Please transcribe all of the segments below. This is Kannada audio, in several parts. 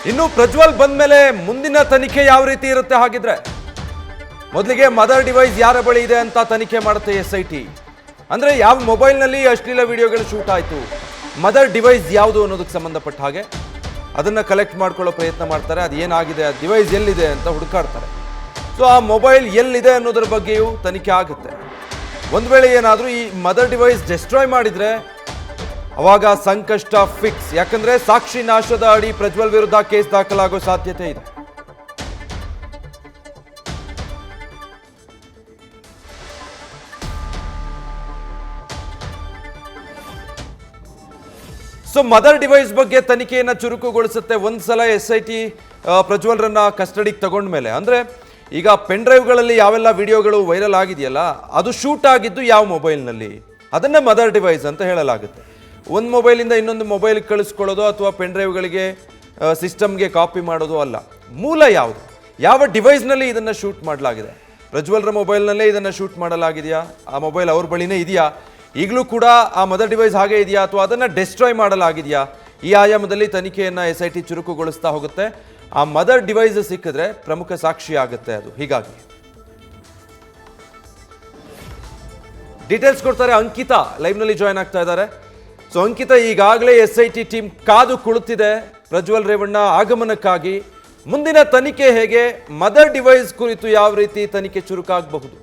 ಇನ್ನು ಪ್ರಜ್ವಲ್ ಬಂದ ಮೇಲೆ ಮುಂದಿನ ತನಿಖೆ ಯಾವ ರೀತಿ ಇರುತ್ತೆ ಹಾಗಿದ್ರೆ ಮೊದಲಿಗೆ ಮದರ್ ಡಿವೈಸ್ ಯಾರ ಬಳಿ ಇದೆ ಅಂತ ತನಿಖೆ ಮಾಡುತ್ತೆ ಎಸ್ಐಟಿ. ಅಂದ್ರೆ ಯಾವ ಮೊಬೈಲ್ನಲ್ಲಿ ಅಶ್ಲೀಲ ವಿಡಿಯೋಗಳು ಶೂಟ್ ಆಯಿತು, ಮದರ್ ಡಿವೈಸ್ ಯಾವುದು ಅನ್ನೋದಕ್ಕೆ ಸಂಬಂಧಪಟ್ಟ ಹಾಗೆ ಅದನ್ನು ಕಲೆಕ್ಟ್ ಮಾಡ್ಕೊಳ್ಳೋ ಪ್ರಯತ್ನ ಮಾಡ್ತಾರೆ. ಅದು ಏನಾಗಿದೆ, ಆ ಡಿವೈಸ್ ಎಲ್ಲಿದೆ ಅಂತ ಹುಡುಕಾಡ್ತಾರೆ. ಸೊ ಆ ಮೊಬೈಲ್ ಎಲ್ಲಿದೆ ಅನ್ನೋದ್ರ ಬಗ್ಗೆಯೂ ತನಿಖೆ ಆಗುತ್ತೆ. ಒಂದು ವೇಳೆ ಏನಾದರೂ ಈ ಮದರ್ ಡಿವೈಸ್ ಡಿಸ್ಟ್ರಾಯ್ ಮಾಡಿದರೆ ಅವಾಗ ಸಂಕಷ್ಟ ಫಿಕ್ಸ್. ಯಾಕಂದ್ರೆ ಸಾಕ್ಷಿ ನಾಶದ ಅಡಿ ಪ್ರಜ್ವಲ್ ವಿರುದ್ಧ ಕೇಸ್ ದಾಖಲಾಗೋ ಸಾಧ್ಯತೆ ಇದೆ. ಸೊ ಮದರ್ ಡಿವೈಸ್ ಬಗ್ಗೆ ತನಿಖೆಯನ್ನು ಚುರುಕುಗೊಳಿಸುತ್ತೆ. ಒಂದ್ಸಲ ಎಸ್ಐಟಿ ಪ್ರಜ್ವಲ್ರನ್ನ ಕಸ್ಟಡಿಗೆ ತಗೊಂಡ್ಮೇಲೆ, ಅಂದ್ರೆ ಈಗ ಪೆನ್ ಡ್ರೈವ್ಗಳಲ್ಲಿ ಯಾವೆಲ್ಲ ವಿಡಿಯೋಗಳು ವೈರಲ್ ಆಗಿದೆಯಲ್ಲ, ಅದು ಶೂಟ್ ಆಗಿದ್ದು ಯಾವ ಮೊಬೈಲ್ನಲ್ಲಿ, ಅದನ್ನೇ ಮದರ್ ಡಿವೈಸ್ ಅಂತ ಹೇಳಲಾಗುತ್ತೆ. ಒಂದು ಮೊಬೈಲಿಂದ ಇನ್ನೊಂದು ಮೊಬೈಲ್ಗೆ ಕಳಿಸ್ಕೊಳ್ಳೋದು ಅಥವಾ ಪೆನ್ ಡ್ರೈವ್ಗಳಿಗೆ ಸಿಸ್ಟಮ್ಗೆ ಕಾಪಿ ಮಾಡೋದು ಅಲ್ಲ. ಮೂಲ ಯಾವುದು, ಯಾವ ಡಿವೈಸ್ನಲ್ಲಿ ಇದನ್ನು ಶೂಟ್ ಮಾಡಲಾಗಿದೆ? ಪ್ರಜ್ವಲ್ರ ಮೊಬೈಲ್ನಲ್ಲೇ ಇದನ್ನು ಶೂಟ್ ಮಾಡಲಾಗಿದೆಯಾ? ಆ ಮೊಬೈಲ್ ಅವ್ರ ಬಳಿನೇ ಇದೆಯಾ? ಈಗಲೂ ಕೂಡ ಆ ಮದರ್ ಡಿವೈಸ್ ಹಾಗೆ ಇದೆಯಾ ಅಥವಾ ಅದನ್ನು ಡಿಸ್ಟ್ರಾಯ್ ಮಾಡಲಾಗಿದೆಯಾ? ಈ ಆಯಾಮದಲ್ಲಿ ತನಿಖೆಯನ್ನು ಎಸ್ಐಟಿ ಚುರುಕುಗೊಳಿಸ್ತಾ ಹೋಗುತ್ತೆ. ಆ ಮದರ್ ಡಿವೈಸ್ ಸಿಕ್ಕಿದ್ರೆ ಪ್ರಮುಖ ಸಾಕ್ಷಿ ಆಗುತ್ತೆ ಅದು. ಹೀಗಾಗಿ ಡೀಟೇಲ್ಸ್ ಕೊಡ್ತಾರೆ ಅಂಕಿತಾ, ಲೈವ್ನಲ್ಲಿ ಜಾಯ್ನ್ ಆಗ್ತಾ ಇದ್ದಾರೆ. ಸೊ ಅಂಕಿತಾ, ಈಗಾಗಲೇ ಎಸ್ಐಟಿ ಟೀಮ್ ಕಾದು ಕುಳಿತಿದೆ ಪ್ರಜ್ವಲ್ ರೇವಣ್ಣ ಆಗಮನಕ್ಕಾಗಿ. ಮುಂದಿನ ತನಿಖೆ ಹೇಗೆ, ಮದರ್ ಡಿವೈಸ್ ಕುರಿತು ಯಾವ ರೀತಿ ತನಿಖೆ ಚುರುಕಾಗಬಹುದು?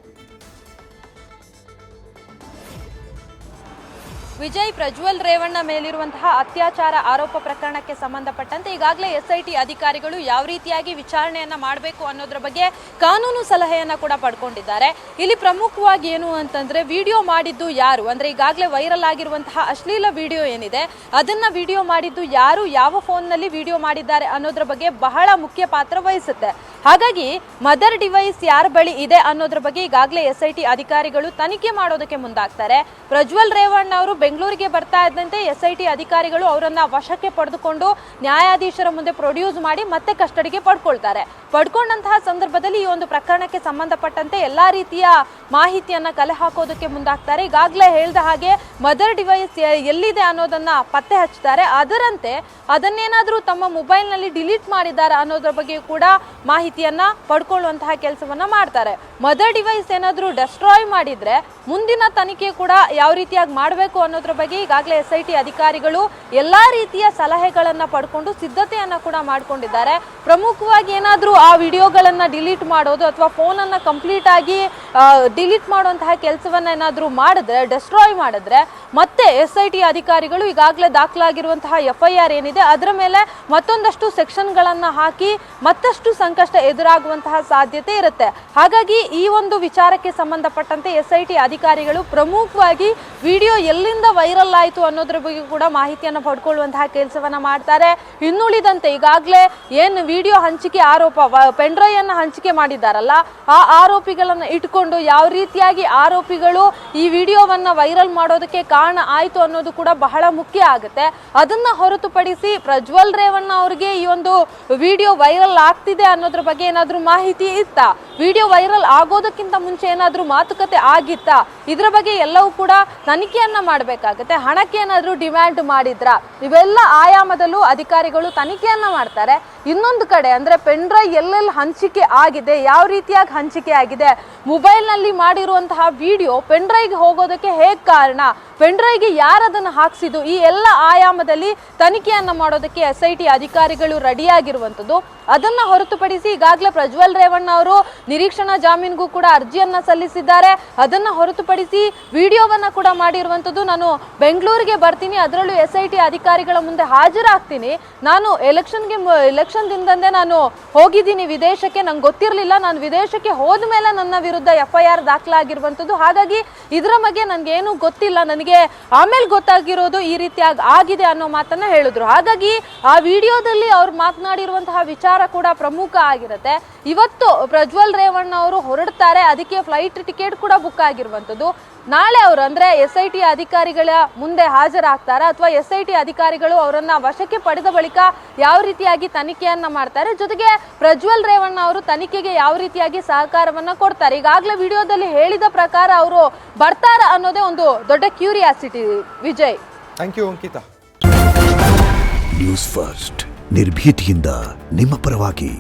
ವಿಜಯ್, ಪ್ರಜ್ವಲ್ ರೇವಣ್ಣ ಮೇಲಿರುವಂತಹ ಅತ್ಯಾಚಾರ ಆರೋಪ ಪ್ರಕರಣಕ್ಕೆ ಸಂಬಂಧಪಟ್ಟಂತೆ ಈಗಾಗಲೇ ಎಸ್ಐಟಿ ಅಧಿಕಾರಿಗಳು ಯಾವ ರೀತಿಯಾಗಿ ವಿಚಾರಣೆಯನ್ನ ಮಾಡಬೇಕು ಅನ್ನೋದ್ರ ಬಗ್ಗೆ ಕಾನೂನು ಸಲಹೆಯನ್ನ ಕೂಡ ಪಡ್ಕೊಂಡಿದ್ದಾರೆ. ಇಲ್ಲಿ ಪ್ರಮುಖವಾಗಿ ಏನು ಅಂತಂದ್ರೆ, ವಿಡಿಯೋ ಮಾಡಿದ್ದು ಯಾರು, ಅಂದ್ರೆ ಈಗಾಗಲೇ ವೈರಲ್ ಆಗಿರುವಂತಹ ಅಶ್ಲೀಲ ವಿಡಿಯೋ ಏನಿದೆ ಅದನ್ನ ವಿಡಿಯೋ ಮಾಡಿದ್ದು ಯಾರು, ಯಾವ ಫೋನ್ನಲ್ಲಿ ವಿಡಿಯೋ ಮಾಡಿದ್ದಾರೆ ಅನ್ನೋದ್ರ ಬಗ್ಗೆ ಬಹಳ ಮುಖ್ಯ ಪಾತ್ರ ವಹಿಸುತ್ತೆ. ಹಾಗಾಗಿ ಮದರ್ ಡಿವೈಸ್ ಯಾರ ಬಳಿ ಇದೆ ಅನ್ನೋದ್ರ ಬಗ್ಗೆ ಈಗಾಗಲೇ ಎಸ್ಐಟಿ ಅಧಿಕಾರಿಗಳು ತನಿಖೆ ಮಾಡೋದಕ್ಕೆ ಮುಂದಾಗ್ತಾರೆ. ಪ್ರಜ್ವಲ್ ರೇವಣ್ಣ ಅವರು ಬೆಂಗಳೂರಿಗೆ ಬರ್ತಾ ಇದ್ದಂತೆ ಎಸ್ಐಟಿ ಅಧಿಕಾರಿಗಳು ಅವರನ್ನ ವಶಕ್ಕೆ ಪಡೆದುಕೊಂಡು ನ್ಯಾಯಾಧೀಶರ ಮುಂದೆ ಪ್ರೊಡ್ಯೂಸ್ ಮಾಡಿ ಮತ್ತೆ ಕಸ್ಟಡಿಗೆ ಪಡ್ಕೊಳ್ತಾರೆ. ಪಡ್ಕೊಂಡಂತಹ ಸಂದರ್ಭದಲ್ಲಿ ಈ ಒಂದು ಪ್ರಕರಣಕ್ಕೆ ಸಂಬಂಧಪಟ್ಟಂತೆ ಎಲ್ಲಾ ರೀತಿಯ ಮಾಹಿತಿಯನ್ನ ಕಲೆ ಹಾಕೋದಕ್ಕೆ ಮುಂದಾಗ್ತಾರೆ. ಈಗಾಗಲೇ ಹೇಳಿದ ಹಾಗೆ ಮದರ್ ಡಿವೈಸ್ ಎಲ್ಲಿದೆ ಅನ್ನೋದನ್ನ ಪತ್ತೆ ಹಚ್ತಾರೆ. ಅದರಂತೆ ಅದನ್ನೇನಾದ್ರೂ ತಮ್ಮ ಮೊಬೈಲ್ನಲ್ಲಿ ಡಿಲೀಟ್ ಮಾಡಿದ್ದಾರೆ ಅನ್ನೋದ್ರ ಬಗ್ಗೆ ಕೂಡ ಮಾಹಿತಿಯನ್ನ ಪಡ್ಕೊಳ್ಳುವಂತಹ ಕೆಲಸವನ್ನ ಮಾಡ್ತಾರೆ. ಮದರ್ ಡಿವೈಸ್ ಏನಾದ್ರೂ ಡಿಸ್ಟ್ರಾಯ್ ಮಾಡಿದ್ರೆ ಮುಂದಿನ ತನಿಖೆ ಕೂಡ ಯಾವ ರೀತಿಯಾಗಿ ಮಾಡಬೇಕು ಅನ್ನೋದ್ರ ಬಗ್ಗೆ ಈಗಾಗಲೇ ಎಸ್ಐಟಿ ಅಧಿಕಾರಿಗಳು ಎಲ್ಲಾ ರೀತಿಯ ಸಲಹೆಗಳನ್ನ ಪಡ್ಕೊಂಡು ಸಿದ್ಧತೆಯನ್ನ ಕೂಡ ಮಾಡ್ಕೊಂಡಿದ್ದಾರೆ. ಪ್ರಮುಖವಾಗಿ ಏನಾದ್ರೂ ಆ ವಿಡಿಯೋಗಳನ್ನ ಡಿಲೀಟ್ ಮಾಡೋದು ಅಥವಾ ಫೋನ್ ಅನ್ನ ಕಂಪ್ಲೀಟ್ ಆಗಿ ಡಿಲೀಟ್ ಮಾಡುವಂತಹ ಕೆಲಸವನ್ನ ಏನಾದ್ರೂ ಮಾಡಿದ್ರೆ, ಡಿಸ್ಟ್ರಾಯ್ ಮಾಡಿದ್ರೆ, ಮತ್ತೆ ಎಸ್ಐಟಿ ಅಧಿಕಾರಿಗಳು ಈಗಾಗಲೇ ದಾಖಲಾಗಿರುವಂತಹ FIR ಏನಿದೆ ಅದರ ಮೇಲೆ ಮತ್ತೊಂದಷ್ಟು ಸೆಕ್ಷನ್ಗಳನ್ನ ಹಾಕಿ ಮತ್ತಷ್ಟು ಸಂಕಷ್ಟ ಎದುರಾಗುವಂತಹ ಸಾಧ್ಯತೆ ಇರುತ್ತೆ. ಹಾಗಾಗಿ ಈ ಒಂದು ವಿಚಾರಕ್ಕೆ ಸಂಬಂಧಪಟ್ಟಂತೆ ಎಸ್ಐಟಿ ಅಧಿಕಾರಿಗಳು ಪ್ರಮುಖವಾಗಿ ವಿಡಿಯೋ ಎಲ್ಲಿಂದ ವೈರಲ್ ಆಯಿತು ಅನ್ನೋದ್ರ ಬಗ್ಗೆ ಕೂಡ ಮಾಹಿತಿಯನ್ನು ಪಡ್ಕೊಳ್ಳುವಂತಹ ಕೆಲಸವನ್ನ ಮಾಡ್ತಾರೆ. ಇನ್ನುಳಿದಂತೆ ಈಗಾಗಲೇ ಏನು ವಿಡಿಯೋ ಹಂಚಿಕೆ ಆರೋಪ, ಪೆನ್ ಡ್ರೈವ್ ಅನ್ನ ಹಂಚಿಕೆ ಮಾಡಿದ್ದಾರಲ್ಲ, ಆ ಆರೋಪಿಗಳನ್ನ ಇಟ್ಕೊಂಡು ಯಾವ ರೀತಿಯಾಗಿ ಆರೋಪಿಗಳು ಈ ವಿಡಿಯೋವನ್ನ ವೈರಲ್ ಮಾಡೋದಕ್ಕೆ ಕಾರಣ ಆಯಿತು ಅನ್ನೋದು ಕೂಡ ಬಹಳ ಮುಖ್ಯ ಆಗುತ್ತೆ. ಅದನ್ನ ಹೊರತುಪಡಿಸಿ ಪ್ರಜ್ವಲ್ ರೇವಣ್ಣ ಅವರಿಗೆ ಈ ಒಂದು ವಿಡಿಯೋ ವೈರಲ್ ಆಗ್ತಿದೆ ಅನ್ನೋದ್ರ ಬಗ್ಗೆ ಏನಾದ್ರೂ ಮಾಹಿತಿ ಇತ್ತಾ, ವಿಡಿಯೋ ವೈರಲ್ ಆಗೋದಕ್ಕಿಂತ ಮುಂಚೆ ಏನಾದ್ರೂ ಮಾತುಕತೆ ಆಗಿತ್ತಾ, ಇದ್ರ ಬಗ್ಗೆ ಎಲ್ಲವೂ ಕೂಡ ತನಿಖೆಯನ್ನ ಮಾಡಬೇಕಾಗುತ್ತೆ. ಹಣಕ್ಕೆ ಏನಾದ್ರೂ ಡಿಮ್ಯಾಂಡ್ ಮಾಡಿದ್ರ, ಇವೆಲ್ಲ ಆಯಾಮದಲ್ಲೂ ಅಧಿಕಾರಿಗಳು ತನಿಖೆಯನ್ನ ಮಾಡ್ತಾರೆ. ಇನ್ನೊಂದು ಕಡೆ ಅಂದ್ರೆ ಪೆನ್ ಡ್ರೈವ್ ಎಲ್ಲೆಲ್ಲಿ ಹಂಚಿಕೆ ಆಗಿದೆ, ಯಾವ ರೀತಿಯಾಗಿ ಹಂಚಿಕೆ ಆಗಿದೆ, ಮೊಬೈಲ್ ನಲ್ಲಿ ಮಾಡಿರುವಂತಹ ವಿಡಿಯೋ ಪೆನ್ ಡ್ರೈವ್ಗೆ ಹೋಗೋದಕ್ಕೆ ಹೇಗ್ ಕಾರಣ, ಪೆನ್ ಡ್ರೈವ್ಗೆ ಯಾರದನ್ನ ಹಾಕ್ಸಿದ್ದು, ಈ ಎಲ್ಲ ಆಯಾಮದಲ್ಲಿ ತನಿಖೆಯನ್ನ ಮಾಡೋದಕ್ಕೆ ಎಸ್ಐಟಿ ಅಧಿಕಾರಿಗಳು ರೆಡಿಯಾಗಿರುವಂಥದ್ದು. ಅದನ್ನ ಹೊರತುಪಡಿಸಿ ಈಗಾಗಲೇ ಪ್ರಜ್ವಲ್ ರೇವಣ್ಣ ಅವರು ನಿರೀಕ್ಷಣಾ ಜಾಮೀನಿಗೂ ಕೂಡ ಅರ್ಜಿಯನ್ನ ಸಲ್ಲಿಸಿದ್ದಾರೆ. ಅದನ್ನ ಹೊರತುಪಡಿಸಿ ವಿಡಿಯೋವನ್ನ ಕೂಡ ಮಾಡಿರುವಂಥದ್ದು, ನಾನು ಬೆಂಗಳೂರಿಗೆ ಬರ್ತೀನಿ, ಅದರಲ್ಲೂ ಎಸ್ಐಟಿ ಅಧಿಕಾರಿಗಳ ಮುಂದೆ ಹಾಜರಾಗ್ತೀನಿ, ನಾನು ಎಲೆಕ್ಷನ್ ದಿನದಂದೇ ನಾನು ಹೋಗಿದ್ದೀನಿ ವಿದೇಶಕ್ಕೆ, ನಂಗೆ ಗೊತ್ತಿರಲಿಲ್ಲ, ನಾನು ವಿದೇಶಕ್ಕೆ ಹೋದ ಮೇಲೆ ನನ್ನ ವಿರುದ್ಧ FIR ದಾಖಲಾಗಿರುವಂಥದ್ದು, ಹಾಗಾಗಿ ಇದರ ಬಗ್ಗೆ ನನಗೇನು ಗೊತ್ತಿಲ್ಲ, ನನಗೆ ಆಮೇಲೆ ಗೊತ್ತಾಗಿರೋದು ಈ ರೀತಿಯಾಗಿ ಆಗಿದೆ ಅನ್ನೋ ಮಾತನ್ನ ಹೇಳಿದ್ರು. ಹಾಗಾಗಿ ಆ ವಿಡಿಯೋದಲ್ಲಿ ಅವ್ರು ಮಾತನಾಡಿರುವಂತಹ ವಿಚಾರ ಕೂಡ ಪ್ರಮುಖ ಆಗಿರುತ್ತೆ. ಇವತ್ತು ಪ್ರಜ್ವಲ್ ರೇವಣ್ಣ ಅವರು ಹೊರಡ್ತಾರೆ, ಅದಕ್ಕೆ ಫ್ಲೈಟ್ ಟಿಕೆಟ್ ಕೂಡ ಬುಕ್ ಆಗಿರುವಂಥದ್ದು. ನಾಳೆ ಅವರು ಅಂದ್ರೆ SIT ಅಧಿಕಾರಿಗಳ ಮುಂದೆ ಹಾಜರಾಗ್ತಾರೆ ಅಥವಾ SIT ಅಧಿಕಾರಿಗಳು ಅವರನ್ನ ವಶಕ್ಕೆ ಪಡೆದ ಬಳಿಕ ಯಾವ ರೀತಿಯಾಗಿ ತನಿಖೆಯನ್ನ ಮಾಡ್ತಾರೆ, ಜೊತೆಗೆ ಪ್ರಜ್ವಲ್ ರೇವಣ್ಣ ಅವರು ತನಿಖೆಗೆ ಯಾವ ರೀತಿಯಾಗಿ ಸಹಕಾರವನ್ನ ಕೊಡ್ತಾರೆ. ಈಗಾಗಲೇ ವಿಡಿಯೋದಲ್ಲಿ ಹೇಳಿದ ಪ್ರಕಾರ ಅವರು ಬರ್ತಾರ ಅನ್ನೋದೇ ಒಂದು ದೊಡ್ಡ curiosity. Vijay, thank you Ankita. News first ನಿರ್ಭೀತಿಯಿಂದ ನಿಮ್ಮ ಪರವಾಗಿ.